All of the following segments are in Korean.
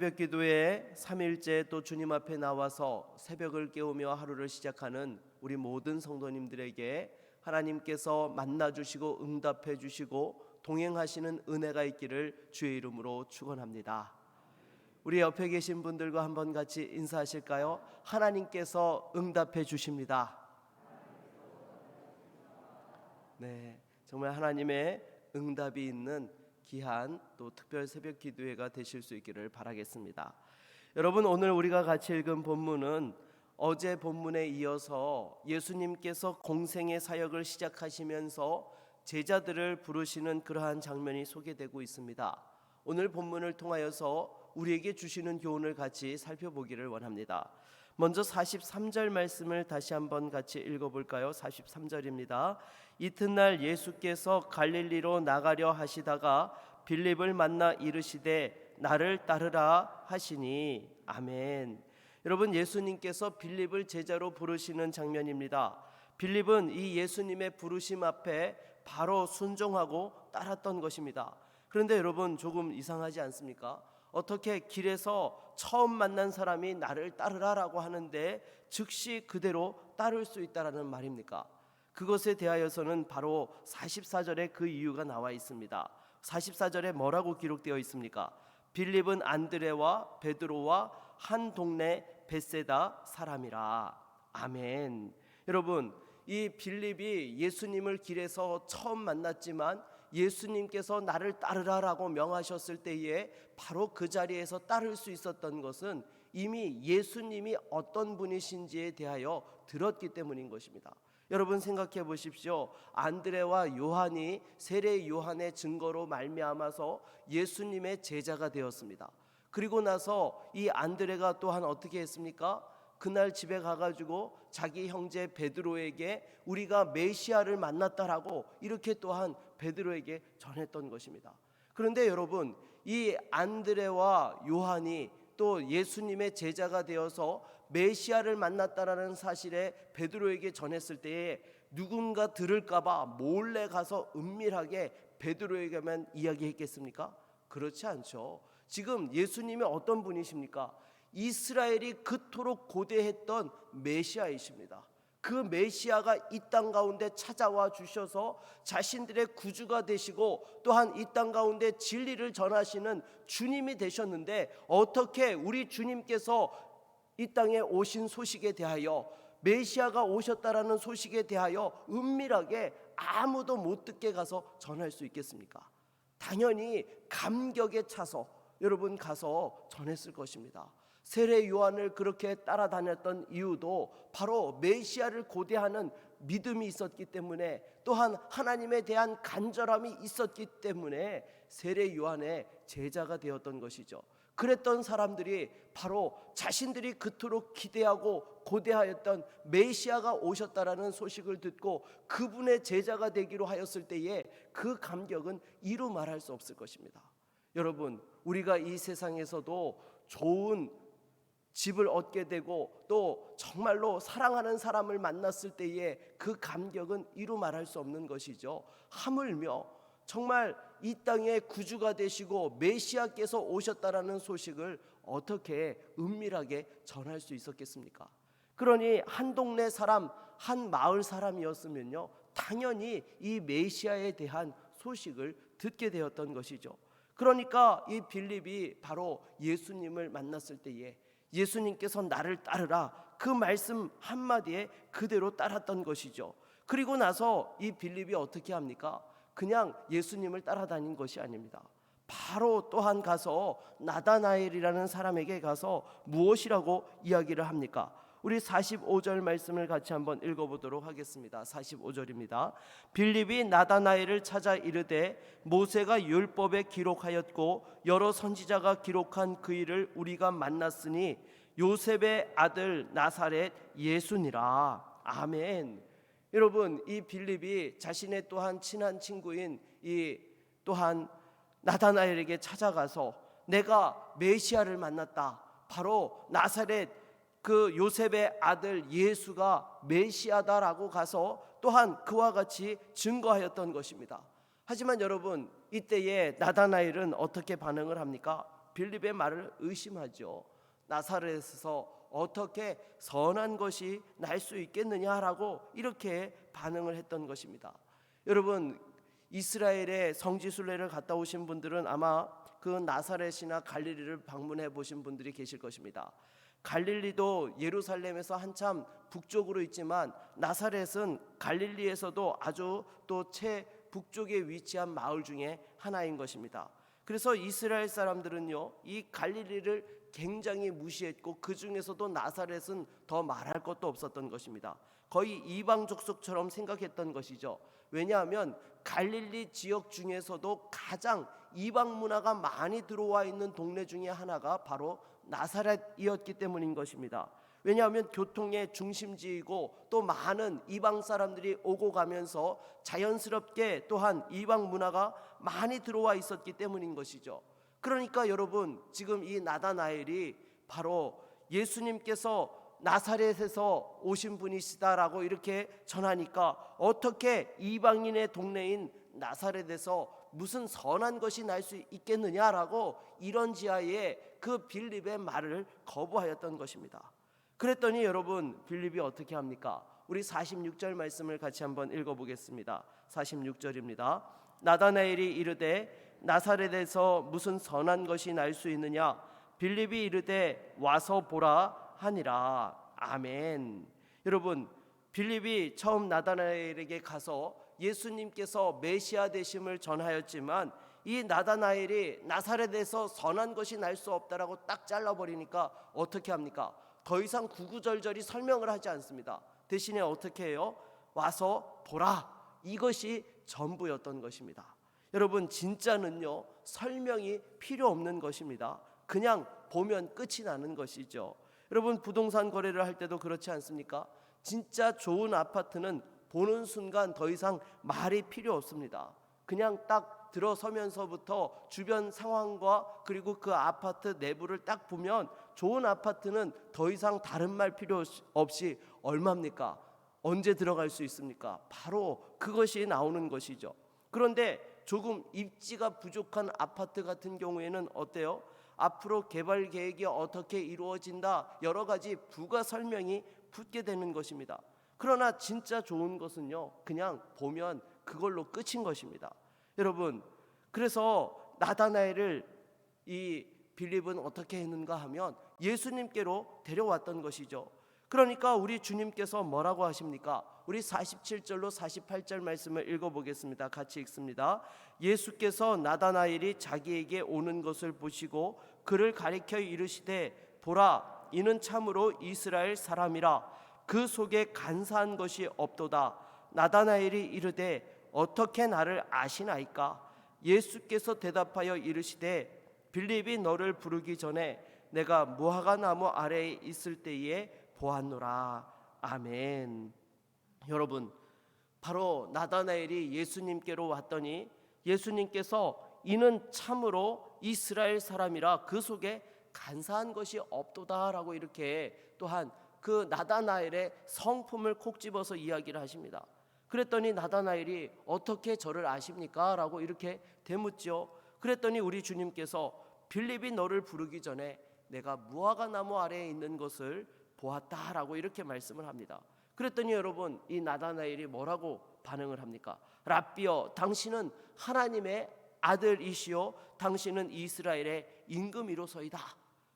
새벽 기도에 3일째 또 주님 앞에 나와서 새벽을 깨우며 하루를 시작하는 우리 모든 성도님들에게 하나님께서 만나주시고 응답해 주시고 동행하시는 은혜가 있기를 주의 이름으로 축원합니다. 우리 옆에 계신 분들과 한번 같이 인사하실까요? 하나님께서 응답해 주십니다. 네, 정말 하나님의 응답이 있는 귀한 또 특별 새벽 기도회가 되실 수 있기를 바라겠습니다. 여러분, 오늘 우리가 같이 읽은 본문은 어제 본문에 이어서 예수님께서 공생의 사역을 시작하시면서 제자들을 부르시는 그러한 장면이 소개되고 있습니다. 오늘 본문을 통하여서 우리에게 주시는 교훈을 같이 살펴보기를 원합니다. 먼저 43절 말씀을 다시 한번 같이 읽어볼까요? 43절입니다. 이튿날 예수께서 갈릴리로 나가려 하시다가 빌립을 만나 이르시되 나를 따르라 하시니. 아멘. 여러분, 예수님께서 빌립을 제자로 부르시는 장면입니다. 빌립은 이 예수님의 부르심 앞에 바로 순종하고 따랐던 것입니다. 그런데 여러분, 조금 이상하지 않습니까? 어떻게 길에서 처음 만난 사람이 나를 따르라라고 하는데 즉시 그대로 따를 수 있다라는 말입니까? 그것에 대하여서는 바로 44절에 그 이유가 나와 있습니다. 44절에 뭐라고 기록되어 있습니까? 빌립은 안드레와 베드로와 한 동네 벳세다 사람이라. 아멘. 여러분, 이 빌립이 예수님을 길에서 처음 만났지만 예수님께서 나를 따르라라고 명하셨을 때에 바로 그 자리에서 따를 수 있었던 것은 이미 예수님이 어떤 분이신지에 대하여 들었기 때문인 것입니다. 여러분, 생각해 보십시오. 안드레와 요한이 세례 요한의 증거로 말미암아서 예수님의 제자가 되었습니다. 그리고 나서 이 안드레가 또한 어떻게 했습니까? 그날 집에 가가지고 자기 형제 베드로에게 우리가 메시아를 만났다라고 이렇게 또한 베드로에게 전했던 것입니다. 그런데 여러분, 이 안드레와 요한이 또 예수님의 제자가 되어서 메시아를 만났다라는 사실에 베드로에게 전했을 때에 누군가 들을까봐 몰래 가서 은밀하게 베드로에게만 이야기했겠습니까? 그렇지 않죠. 지금 예수님이 어떤 분이십니까? 이스라엘이 그토록 고대했던 메시아이십니다. 그 메시아가 이 땅 가운데 찾아와 주셔서 자신들의 구주가 되시고 또한 이 땅 가운데 진리를 전하시는 주님이 되셨는데, 어떻게 우리 주님께서 이 땅에 오신 소식에 대하여, 메시아가 오셨다라는 소식에 대하여 은밀하게 아무도 못 듣게 가서 전할 수 있겠습니까? 당연히 감격에 차서 여러분 가서 전했을 것입니다. 세례 요한을 그렇게 따라다녔던 이유도 바로 메시아를 고대하는 믿음이 있었기 때문에, 또한 하나님에 대한 간절함이 있었기 때문에 세례 요한의 제자가 되었던 것이죠. 그랬던 사람들이 바로 자신들이 그토록 기대하고 고대하였던 메시아가 오셨다라는 소식을 듣고 그분의 제자가 되기로 하였을 때에 그 감격은 이루 말할 수 없을 것입니다. 여러분, 우리가 이 세상에서도 좋은 집을 얻게 되고 또 정말로 사랑하는 사람을 만났을 때에 그 감격은 이루 말할 수 없는 것이죠. 하물며 정말 이 땅의 구주가 되시고 메시아께서 오셨다라는 소식을 어떻게 은밀하게 전할 수 있었겠습니까? 그러니 한 동네 사람, 한 마을 사람이었으면요, 당연히 이 메시아에 대한 소식을 듣게 되었던 것이죠. 그러니까 이 빌립이 바로 예수님을 만났을 때에 예수님께서 나를 따르라, 그 말씀 한마디에 그대로 따랐던 것이죠. 그리고 나서 이 빌립이 어떻게 합니까? 그냥 예수님을 따라다닌 것이 아닙니다. 바로 또한 가서 나다나엘이라는 사람에게 가서 무엇이라고 이야기를 합니까? 우리 45절 말씀을 같이 한번 읽어보도록 하겠습니다. 45절입니다. 빌립이 나다나엘을 찾아 이르되 모세가 율법에 기록하였고 여러 선지자가 기록한 그 일을 우리가 만났으니 요셉의 아들 나사렛 예수니라. 아멘. 여러분, 이 빌립이 자신의 또한 친한 친구인 이 또한 나다나엘에게 찾아가서 내가 메시아를 만났다, 바로 나사렛 그 요셉의 아들 예수가 메시아다라고 가서 또한 그와 같이 증거하였던 것입니다. 하지만 여러분, 이때에 나다나엘은 어떻게 반응을 합니까? 빌립의 말을 의심하죠. 나사렛에서 어떻게 선한 것이 날 수 있겠느냐라고 이렇게 반응을 했던 것입니다. 여러분, 이스라엘의 성지순례를 갔다 오신 분들은 아마 그 나사렛이나 갈릴리를 방문해 보신 분들이 계실 것입니다. 갈릴리도 예루살렘에서 한참 북쪽으로 있지만 나사렛은 갈릴리에서도 아주 또 최북쪽에 위치한 마을 중에 하나인 것입니다. 그래서 이스라엘 사람들은요, 이 갈릴리를 굉장히 무시했고 그 중에서도 나사렛은 더 말할 것도 없었던 것입니다. 거의 이방 족속처럼 생각했던 것이죠. 왜냐하면 갈릴리 지역 중에서도 가장 이방 문화가 많이 들어와 있는 동네 중에 하나가 바로 나사렛이었기 때문인 것입니다. 왜냐하면 교통의 중심지이고 또 많은 이방 사람들이 오고 가면서 자연스럽게 또한 이방 문화가 많이 들어와 있었기 때문인 것이죠. 그러니까 여러분, 지금 이 나다나엘이 바로 예수님께서 나사렛에서 오신 분이시다라고 이렇게 전하니까 어떻게 이방인의 동네인 나사렛에서 무슨 선한 것이 날 수 있겠느냐라고 이런지하에 그 빌립의 말을 거부하였던 것입니다. 그랬더니 여러분, 빌립이 어떻게 합니까? 우리 46절 말씀을 같이 한번 읽어보겠습니다. 46절입니다. 나다나엘이 이르되 나사렛에서 무슨 선한 것이 날 수 있느냐? 빌립이 이르되 와서 보라 하니라. 아멘. 여러분, 빌립이 처음 나다나엘에게 가서 예수님께서 메시아 되심을 전하였지만 이 나다나엘이 나사렛에서 선한 것이 날 수 없다라고 딱 잘라버리니까 어떻게 합니까? 더 이상 구구절절히 설명을 하지 않습니다. 대신에 어떻게 해요? 와서 보라. 이것이 전부였던 것입니다. 여러분, 진짜는요, 설명이 필요 없는 것입니다. 그냥 보면 끝이 나는 것이죠. 여러분, 부동산 거래를 할 때도 그렇지 않습니까? 진짜 좋은 아파트는 보는 순간 더 이상 말이 필요 없습니다. 그냥 딱 들어서면서부터 주변 상황과 그리고 그 아파트 내부를 딱 보면 좋은 아파트는 더 이상 다른 말 필요 없이 얼마입니까? 언제 들어갈 수 있습니까? 바로 그것이 나오는 것이죠. 그런데 조금 입지가 부족한 아파트 같은 경우에는 어때요? 앞으로 개발 계획이 어떻게 이루어진다, 여러 가지 부가 설명이 붙게 되는 것입니다. 그러나 진짜 좋은 것은요, 그냥 보면 그걸로 끝인 것입니다. 여러분, 그래서 나다나엘을 이 빌립은 어떻게 했는가 하면 예수님께로 데려왔던 것이죠. 그러니까 우리 주님께서 뭐라고 하십니까? 우리 47절로 48절 말씀을 읽어보겠습니다. 같이 읽습니다. 예수께서 나다나엘이 자기에게 오는 것을 보시고 그를 가리켜 이르시되 보라, 이는 참으로 이스라엘 사람이라. 그 속에 간사한 것이 없도다. 나다나엘이 이르되 어떻게 나를 아시나이까? 예수께서 대답하여 이르시되 빌립이 너를 부르기 전에 내가 무화과 나무 아래에 있을 때에 보았노라. 아멘. 여러분, 바로 나다나엘이 예수님께로 왔더니 예수님께서 이는 참으로 이스라엘 사람이라 그 속에 간사한 것이 없도다라고 이렇게 또한 그 나다나엘의 성품을 콕 집어서 이야기를 하십니다. 그랬더니 나다나엘이 어떻게 저를 아십니까? 라고 이렇게 되묻죠. 그랬더니 우리 주님께서 빌립이 너를 부르기 전에 내가 무화과 나무 아래에 있는 것을 보았다라고 이렇게 말씀을 합니다. 그랬더니 여러분, 이 나다나엘이 뭐라고 반응을 합니까? 랍비여, 당신은 하나님의 아들이시오, 당신은 이스라엘의 임금이로소이다.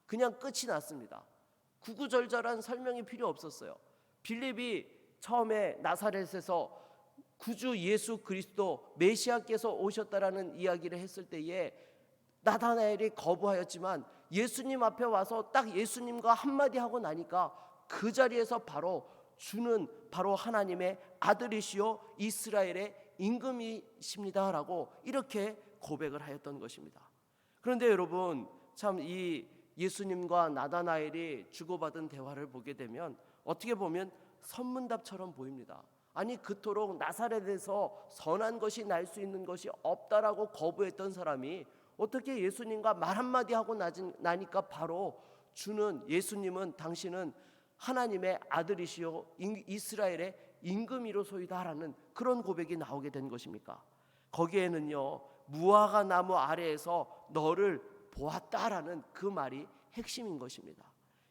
그냥 끝이 났습니다. 구구절절한 설명이 필요 없었어요. 빌립이 처음에 나사렛에서 구주 예수 그리스도 메시아께서 오셨다라는 이야기를 했을 때에 나다나엘이 거부하였지만 예수님 앞에 와서 딱 예수님과 한마디 하고 나니까 그 자리에서 바로 주는 바로 하나님의 아들이시오 이스라엘의 임금이십니다라고 이렇게 고백을 하였던 것입니다. 그런데 여러분, 참 이 예수님과 나다나엘이 주고받은 대화를 보게 되면 어떻게 보면 선문답처럼 보입니다. 아니, 그토록 나사렛에서 선한 것이 날 수 있는 것이 없다라고 거부했던 사람이 어떻게 예수님과 말 한마디 하고 나니까 바로 주는 예수님은 당신은 하나님의 아들이시오 이스라엘의 임금이로소이다라는 그런 고백이 나오게 된 것입니까? 거기에는요, 무화과 나무 아래에서 너를 보았다라는 그 말이 핵심인 것입니다.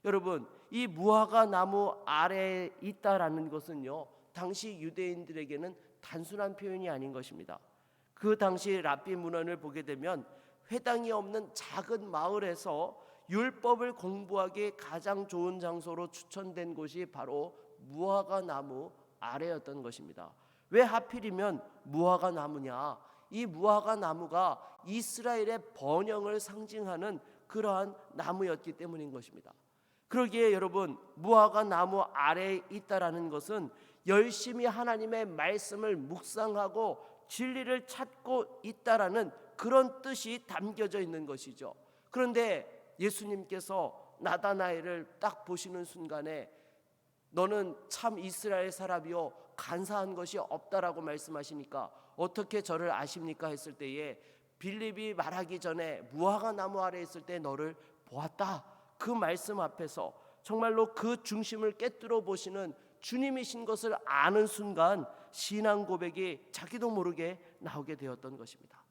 여러분, 이 무화과 나무 아래에 있다라는 것은요, 당시 유대인들에게는 단순한 표현이 아닌 것입니다. 그 당시 랍비 문헌을 보게 되면 회당이 없는 작은 마을에서 율법을 공부하기에 가장 좋은 장소로 추천된 곳이 바로 무화과 나무 아래였던 것입니다. 왜 하필이면 무화과 나무냐? 이 무화과 나무가 이스라엘의 번영을 상징하는 그러한 나무였기 때문인 것입니다. 그러기에 여러분, 무화과 나무 아래에 있다라는 것은 열심히 하나님의 말씀을 묵상하고 진리를 찾고 있다라는 그런 뜻이 담겨져 있는 것이죠. 그런데 예수님께서 나다나엘을 딱 보시는 순간에 너는 참 이스라엘 사람이요 간사한 것이 없다라고 말씀하시니까 어떻게 저를 아십니까 했을 때에 빌립이 말하기 전에 무화과 나무 아래에 있을 때 너를 보았다, 그 말씀 앞에서 정말로 그 중심을 깨뜨려 보시는 주님이신 것을 아는 순간 신앙 고백이 자기도 모르게 나오게 되었던 것입니다.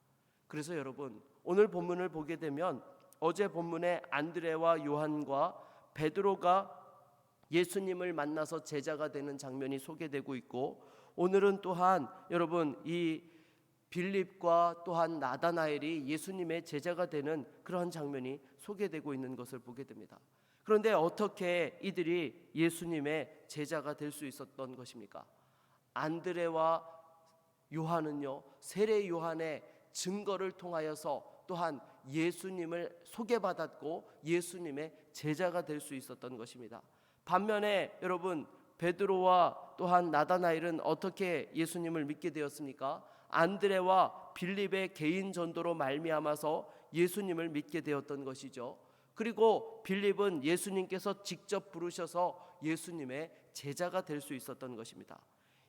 그래서 여러분, 오늘 본문을 보게 되면 어제 본문에 안드레와 요한과 베드로가 예수님을 만나서 제자가 되는 장면이 소개되고 있고, 오늘은 또한 여러분 이 빌립과 또한 나다나엘이 예수님의 제자가 되는 그런 장면이 소개되고 있는 것을 보게 됩니다. 그런데 어떻게 이들이 예수님의 제자가 될 수 있었던 것입니까? 안드레와 요한은요, 세례 요한의 증거를 통하여서 또한 예수님을 소개받았고 예수님의 제자가 될 수 있었던 것입니다. 반면에 여러분 베드로와 또한 나다나엘은 어떻게 예수님을 믿게 되었습니까? 안드레와 빌립의 개인 전도로 말미암아서 예수님을 믿게 되었던 것이죠. 그리고 빌립은 예수님께서 직접 부르셔서 예수님의 제자가 될 수 있었던 것입니다.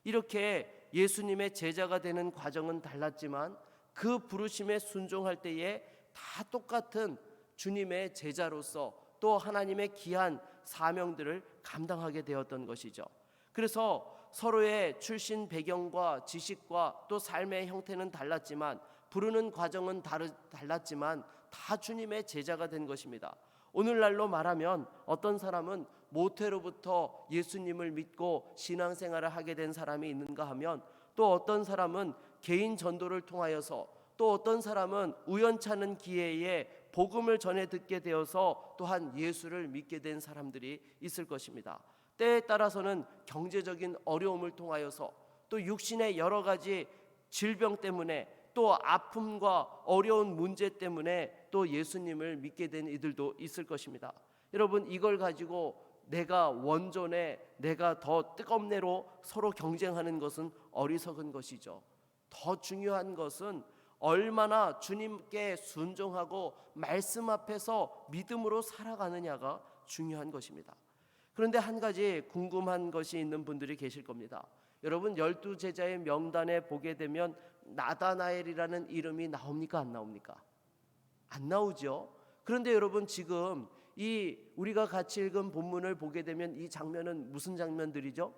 이렇게 예수님의 제자가 되는 과정은 달랐지만 그 부르심에 순종할 때에 다 똑같은 주님의 제자로서 또 하나님의 귀한 사명들을 감당하게 되었던 것이죠. 그래서 서로의 출신 배경과 지식과 또 삶의 형태는 달랐지만 부르는 과정은 달랐지만 다 주님의 제자가 된 것입니다. 오늘날로 말하면 어떤 사람은 모태로부터 예수님을 믿고 신앙생활을 하게 된 사람이 있는가 하면, 또 어떤 사람은 개인 전도를 통하여서, 또 어떤 사람은 우연찮은 기회에 복음을 전해 듣게 되어서 또한 예수를 믿게 된 사람들이 있을 것입니다. 때에 따라서는 경제적인 어려움을 통하여서, 또 육신의 여러 가지 질병 때문에, 또 아픔과 어려운 문제 때문에 또 예수님을 믿게 된 이들도 있을 것입니다. 여러분, 이걸 가지고 내가 원존에 내가 더 뜨겁네로 서로 경쟁하는 것은 어리석은 것이죠. 더 중요한 것은 얼마나 주님께 순종하고 말씀 앞에서 믿음으로 살아가느냐가 중요한 것입니다. 그런데 한 가지 궁금한 것이 있는 분들이 계실 겁니다. 여러분, 12제자의 명단에 보게 되면 나다나엘이라는 이름이 나옵니까? 안 나옵니까? 안 나오죠. 그런데 여러분, 지금 이 우리가 같이 읽은 본문을 보게 되면 이 장면은 무슨 장면들이죠?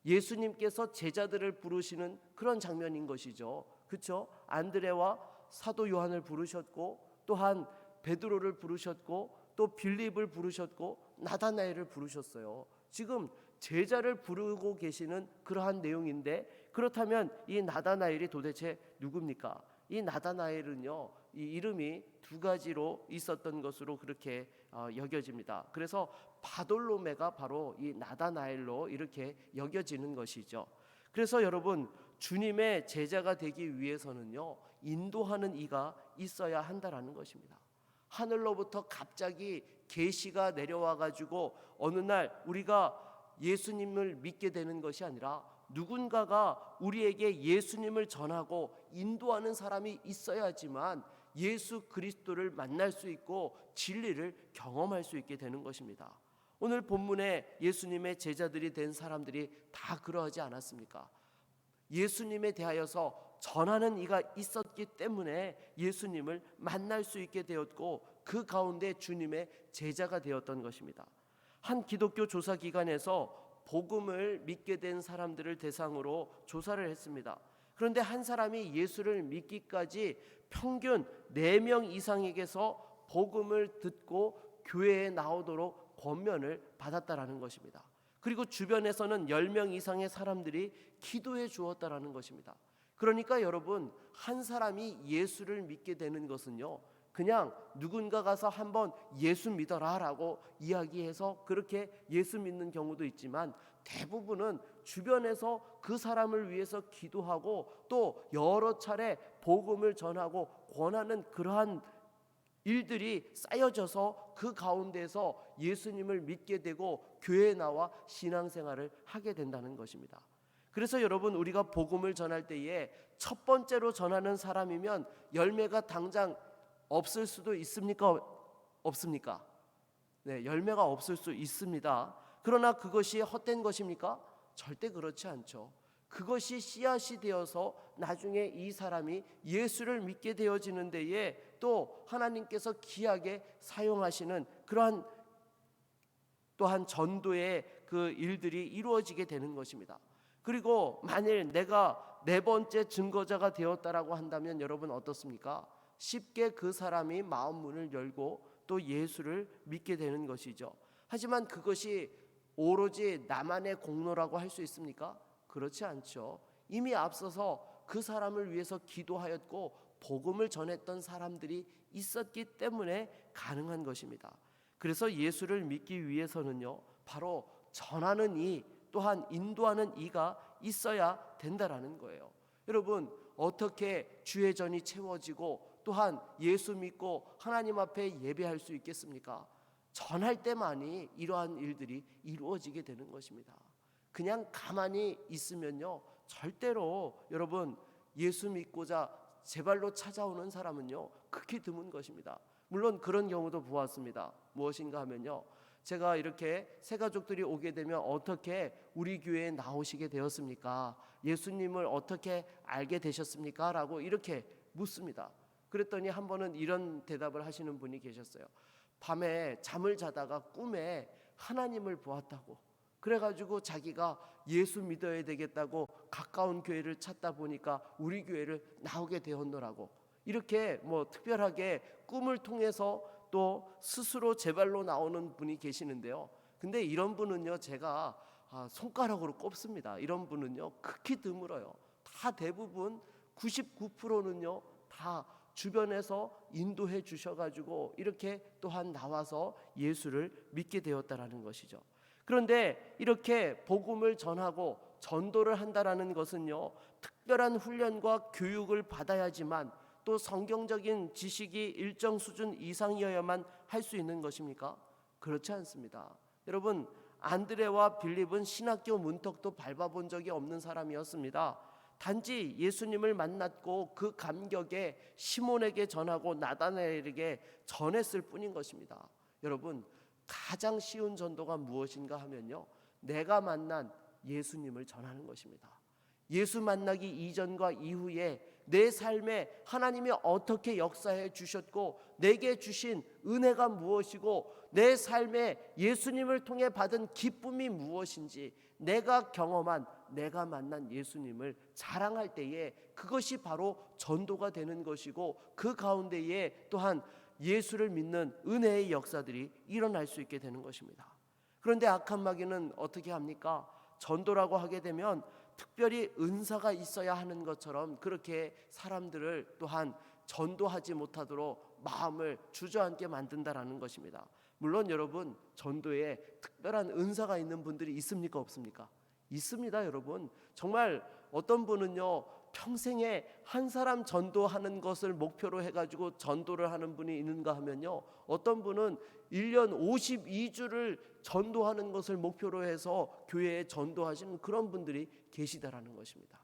예수님께서 제자들을 부르시는 그런 장면인 것이죠. 그렇죠? 안드레와 사도 요한을 부르셨고, 또한 베드로를 부르셨고, 또 빌립을 부르셨고, 나다나엘을 부르셨어요. 지금 제자를 부르고 계시는 그러한 내용인데, 그렇다면 이 나다나엘이 도대체 누굽니까? 이 나다나엘은요, 이 이름이 두 가지로 있었던 것으로 그렇게 여겨집니다. 그래서 바돌로메가 바로 이 나다나엘로 이렇게 여겨지는 것이죠. 그래서 여러분, 주님의 제자가 되기 위해서는요, 인도하는 이가 있어야 한다라는 것입니다. 하늘로부터 갑자기 계시가 내려와 가지고 어느 날 우리가 예수님을 믿게 되는 것이 아니라 누군가가 우리에게 예수님을 전하고 인도하는 사람이 있어야지만 예수 그리스도를 만날 수 있고 진리를 경험할 수 있게 되는 것입니다. 오늘 본문에 예수님의 제자들이 된 사람들이 다 그러하지 않았습니까? 예수님에 대하여서 전하는 이가 있었기 때문에 예수님을 만날 수 있게 되었고, 그 가운데 주님의 제자가 되었던 것입니다. 한 기독교 조사 기관에서 복음을 믿게 된 사람들을 대상으로 조사를 했습니다. 그런데 한 사람이 예수를 믿기까지 평균 4명 이상에게서 복음을 듣고 교회에 나오도록 권면을 받았다라는 것입니다. 그리고 주변에서는 10명 이상의 사람들이 기도해 주었다라는 것입니다. 그러니까 여러분, 한 사람이 예수를 믿게 되는 것은요, 그냥 누군가 가서 한번 예수 믿어라 라고 이야기해서 그렇게 예수 믿는 경우도 있지만, 대부분은 주변에서 그 사람을 위해서 기도하고 또 여러 차례 복음을 전하고 권하는 그러한 일들이 쌓여져서 그 가운데서 예수님을 믿게 되고 교회에 나와 신앙생활을 하게 된다는 것입니다. 그래서 여러분, 우리가 복음을 전할 때에 첫 번째로 전하는 사람이면 열매가 당장 없을 수도 있습니까? 없습니까? 네, 열매가 없을 수 있습니다. 그러나 그것이 헛된 것입니까? 절대 그렇지 않죠. 그것이 씨앗이 되어서 나중에 이 사람이 예수를 믿게 되어지는 데에 또 하나님께서 귀하게 사용하시는 그러한 또한 전도의 그 일들이 이루어지게 되는 것입니다. 그리고 만일 내가 네 번째 증거자가 되었다라고 한다면 여러분 어떻습니까? 쉽게 그 사람이 마음 문을 열고 또 예수를 믿게 되는 것이죠. 하지만 그것이 오로지 나만의 공로라고 할 수 있습니까? 그렇지 않죠. 이미 앞서서 그 사람을 위해서 기도하였고 복음을 전했던 사람들이 있었기 때문에 가능한 것입니다. 그래서 예수를 믿기 위해서는요, 바로 전하는 이 또한 인도하는 이가 있어야 된다라는 거예요. 여러분, 어떻게 주의 전이 채워지고 또한 예수 믿고 하나님 앞에 예배할 수 있겠습니까? 전할 때만이 이러한 일들이 이루어지게 되는 것입니다. 그냥 가만히 있으면요, 절대로 여러분 예수 믿고자 제발로 찾아오는 사람은요 극히 드문 것입니다. 물론 그런 경우도 보았습니다. 무엇인가 하면요, 제가 이렇게 새 가족들이 오게 되면 어떻게 우리 교회에 나오시게 되었습니까? 예수님을 어떻게 알게 되셨습니까? 라고 이렇게 묻습니다. 그랬더니 한 번은 이런 대답을 하시는 분이 계셨어요. 밤에 잠을 자다가 꿈에 하나님을 보았다고, 그래가지고 자기가 예수 믿어야 되겠다고 가까운 교회를 찾다 보니까 우리 교회를 나오게 되었노라고, 이렇게 뭐 특별하게 꿈을 통해서 또 스스로 제발로 나오는 분이 계시는데요. 근데 이런 분은요, 제가 손가락으로 꼽습니다. 이런 분은요 극히 드물어요. 다 대부분 99%는요 다 주변에서 인도해 주셔가지고 이렇게 또한 나와서 예수를 믿게 되었다라는 것이죠. 그런데 이렇게 복음을 전하고 전도를 한다라는 것은요, 특별한 훈련과 교육을 받아야지만 또 성경적인 지식이 일정 수준 이상이어야만 할 수 있는 것입니까? 그렇지 않습니다. 여러분, 안드레와 빌립은 신학교 문턱도 밟아본 적이 없는 사람이었습니다. 단지 예수님을 만났고 그 감격에 시몬에게 전하고 나다나엘에게 전했을 뿐인 것입니다. 여러분, 가장 쉬운 전도가 무엇인가 하면요, 내가 만난 예수님을 전하는 것입니다. 예수 만나기 이전과 이후에 내 삶에 하나님이 어떻게 역사해 주셨고 내게 주신 은혜가 무엇이고 내 삶에 예수님을 통해 받은 기쁨이 무엇인지 내가 경험한, 내가 만난 예수님을 자랑할 때에 그것이 바로 전도가 되는 것이고 그 가운데에 또한 예수를 믿는 은혜의 역사들이 일어날 수 있게 되는 것입니다. 그런데 악한 마귀는 어떻게 합니까? 전도라고 하게 되면 특별히 은사가 있어야 하는 것처럼 그렇게 사람들을 또한 전도하지 못하도록 마음을 주저앉게 만든다라는 것입니다. 물론 여러분, 전도에 특별한 은사가 있는 분들이 있습니까? 없습니까? 있습니다. 여러분, 정말 어떤 분은요 평생에 한 사람 전도하는 것을 목표로 해가지고 전도를 하는 분이 있는가 하면요, 어떤 분은 1년 52주를 전도하는 것을 목표로 해서 교회에 전도하시는 그런 분들이 계시다라는 것입니다.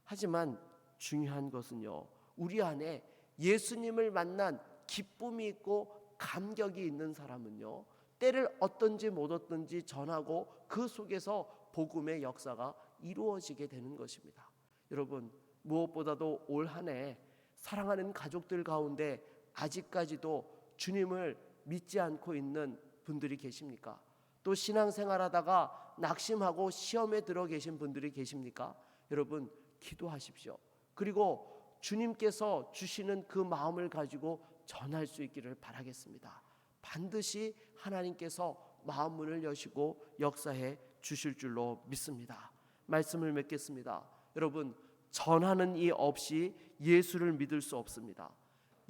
하지만 중요한 것은요, 우리 안에 예수님을 만난 기쁨이 있고 감격이 있는 사람은요, 때를 얻든지 못 얻든지 전하고 그 속에서 복음의 역사가 이루어지게 되는 것입니다. 여러분, 무엇보다도 올 한 해 사랑하는 가족들 가운데 아직까지도 주님을 믿지 않고 있는 분들이 계십니까? 또 신앙생활하다가 낙심하고 시험에 들어 계신 분들이 계십니까? 여러분, 기도하십시오. 그리고 주님께서 주시는 그 마음을 가지고 전할 수 있기를 바라겠습니다. 반드시 하나님께서 마음 문을 여시고 역사해 주실 줄로 믿습니다. 말씀을 맺겠습니다. 여러분, 전하는 이 없이 예수를 믿을 수 없습니다.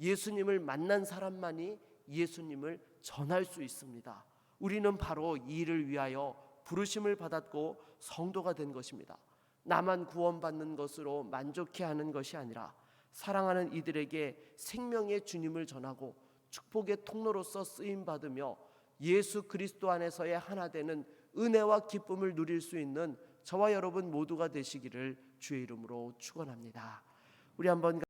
예수님을 만난 사람만이 예수님을 전할 수 있습니다. 우리는 바로 이 일을 위하여 부르심을 받았고 성도가 된 것입니다. 나만 구원받는 것으로 만족해하는 것이 아니라 사랑하는 이들에게 생명의 주님을 전하고 축복의 통로로서 쓰임 받으며 예수 그리스도 안에서의 하나 되는 은혜와 기쁨을 누릴 수 있는 저와 여러분 모두가 되시기를 주의 이름으로 축원합니다. 우리 한번